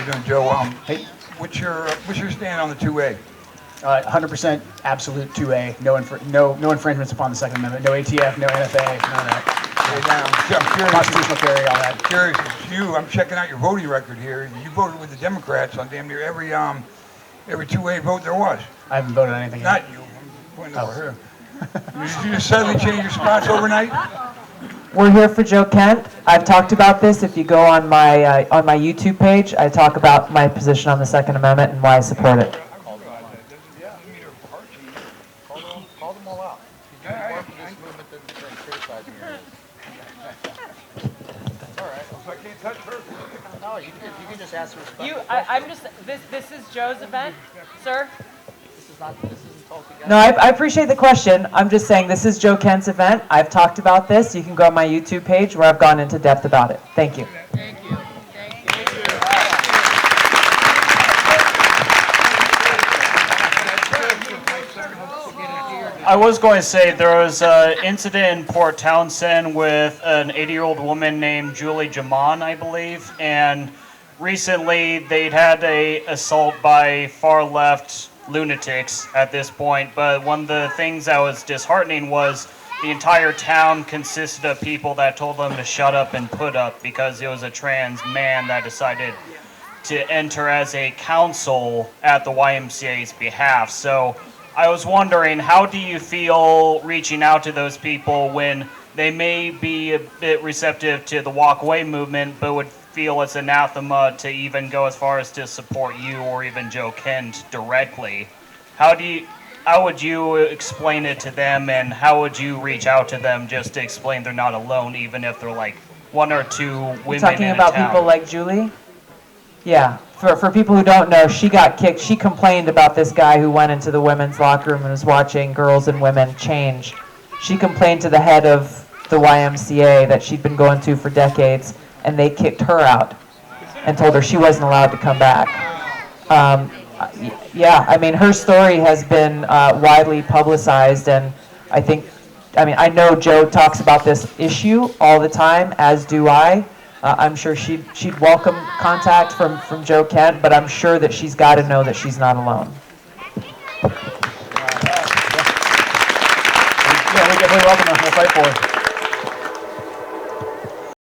you doing, Joe? Hey. What's your stand on the 2A? 100% absolute 2A. No infringements upon the Second Amendment. No ATF, no NFA, none of that. I'm curious. Constitutional carry, all that. Curious, it's you. I'm checking out your voting record here. You voted with the Democrats on damn near every 2A vote there was. I haven't voted on anything yet. Not you. I'm pointing over here. Did you just suddenly change your spots overnight? We're here for Joe Kent. I've talked about this. If you go on my YouTube page, I talk about my position on the Second Amendment and why I support it. Call them all out. You do more for this movement than criticizing you. All right. So I can't touch her. No, you can just ask respectful I'm just. This is Joe's event, sir. This isn't Tulsi Gabbard. No, I appreciate the question. I'm just saying this is Joe Kent's event. I've talked about this. You can go on my YouTube page where I've gone into depth about it. Thank you. Thank you. I was going to say there was an incident in Port Townsend with an 80-year-old woman named Julie Jaman, I believe, and recently they'd had a assault by far-left lunatics at this point, but one of the things that was disheartening was the entire town consisted of people that told them to shut up and put up because it was a trans man that decided to enter as a counsel at the YMCA's behalf. So I was wondering, how do you feel reaching out to those people when they may be a bit receptive to the walk away movement, but would feel it's anathema to even go as far as to support you or even Joe Kent directly? How would you explain it to them, and how would you reach out to them just to explain they're not alone, even if they're like one or two women You're talking in about a town? people like Julie? Yeah. For people who don't know, she got kicked. She complained about this guy who went into the women's locker room and was watching girls and women change. She complained to the head of the YMCA that she'd been going to for decades, and they kicked her out and told her she wasn't allowed to come back. Yeah, I mean, her story has been widely publicized, and I know Joe talks about this issue all the time, as do I. I'm sure she'd welcome contact from Joe Kent, but I'm sure that she's got to know that she's not alone. Yeah, we definitely welcome her. We'll fight for her.